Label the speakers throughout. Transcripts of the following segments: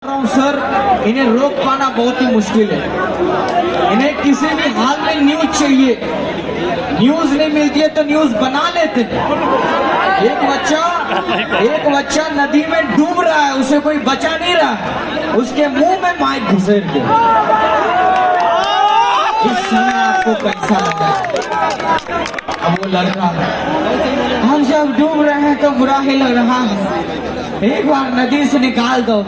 Speaker 1: Sir, इन्हें रोक पाना बहुत ही मुश्किल है। इन्हें किसी भी हाल में न्यूज चाहिए, न्यूज नहीं मिलती है तो न्यूज बना लेते हैं। एक बच्चा नदी में डूब रहा है, उसे कोई बचा नहीं रहा, उसके मुंह में माइक घुसेड़ दे। इस समय आपको कैसा लगा? अब वो लड़का, हम जब डूब रहे हैं तो बुरा ही लग रहा है, एक बार नदी से निकाल दो,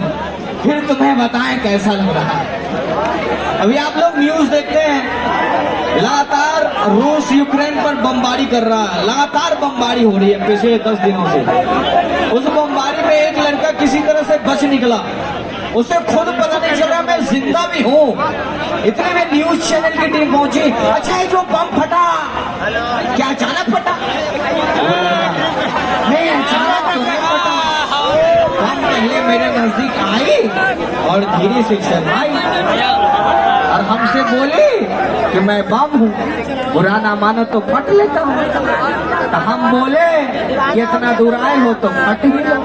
Speaker 1: फिर तुम्हें बताएं कैसा लग रहा है। अभी आप लोग न्यूज देखते हैं, लगातार रूस यूक्रेन पर बमबारी कर रहा है, लगातार बमबारी हो रही है पिछले 10 दिनों से। उस बमबारी में एक लड़का किसी तरह से बच निकला, उसे खुद पता नहीं चला मैं जिंदा भी हूँ। इतने में न्यूज चैनल की टीम पहुंची। अच्छा, ये जो बम फटा क्या अचानक फटा? नहीं, अचानक तो नहीं फटा, बम पहले मेरे नजदीक आई और धीरे से शर्माई और हमसे बोली कि मैं बम हूँ, बुरा ना मानो तो फट लेता हूँ। तो हम बोले कि इतना दूर आए हो तो फट ही लो।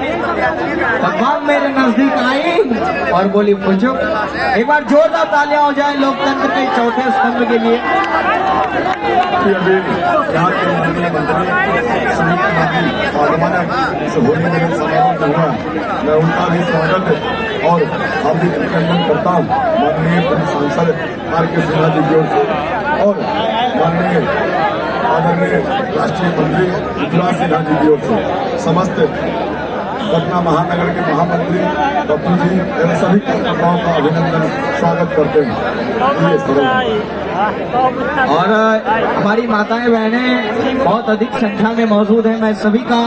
Speaker 1: तो बम मेरे नजदीक आई और बोली पूछो। एक बार जोरदार तालियां हो जाए लोकतंत्र के चौथे स्तंभ के लिए।
Speaker 2: अभी यहाँ के माननीय मंत्री सुनील कुमार से होने में समारोह हुआ, मैं उनका भी स्वागत और हार्दिक अभिनंदन करता हूँ माननीय सांसद आर.के. सिन्हा जी की ओर से और माननीय आदरणीय राष्ट्रीय मंत्री युवराज सिन्हा जी की ओर से, समस्त पटना महानगर के महामंत्री डॉक्टर जी एवं सभी कार्यकर्ताओं का अभिनंदन स्वागत करते हैं।
Speaker 1: और हमारी माताएं बहनें बहुत अधिक संख्या में मौजूद हैं। मैं सभी का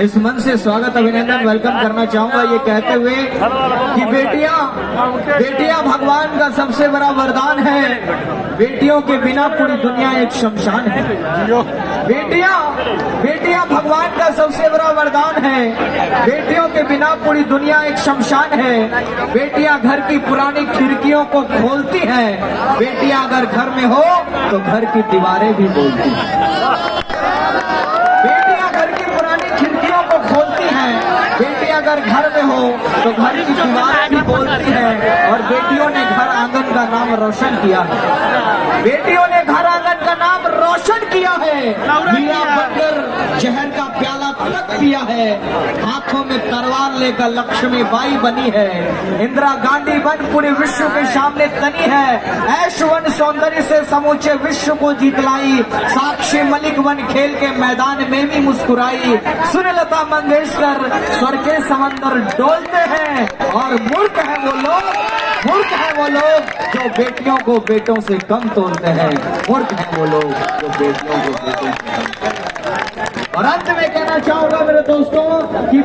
Speaker 1: इस मन से स्वागत अभिनंदन वेलकम करना चाहूंगा, ये कहते हुए कि बेटियां भगवान का सबसे बड़ा वरदान है। बेटियों के बिना पूरी दुनिया एक शमशान है। बेटियां भगवान का सबसे बड़ा वरदान है। बेटियों के बिना पूरी दुनिया एक शमशान है। बेटियां घर की पुरानी खिड़कियों को खोलती हैं। बेटियां अगर घर में हो तो घर की दीवारें भी बोलती हैं। बेटियां घर की पुरानी खिड़कियों को खोलती हैं। बेटियां अगर घर में हो तो घर की दीवारें भी बोलती हैं। और बेटियों ने घर आंगन का नाम रोशन किया है। बेटियों ने घर आंगन का नाम रोशन किया है। मीरा बनकर जहर का प्याला तक पिया है। हाथों में तलवार लेकर लक्ष्मीबाई बनी है। इंदिरा गांधी बन पूरे विश्व के सामने तनी है। ऐशवन सौंदर्य से समूचे विश्व को जीतलाई। साक्षी मलिक बन खेल के मैदान में भी मुस्कुराई। सुनीलता मंगेशकर स्वर के समंदर डोलते हैं। और मूर्ख है वो लोग जो बेटियों को बेटों से कम तोलते हैं। मूर्ख है वो लोग जो बेटियों को बेटों से कम तोलते हैं। और अंत में कहना चाहूंगा मेरे दोस्तों कि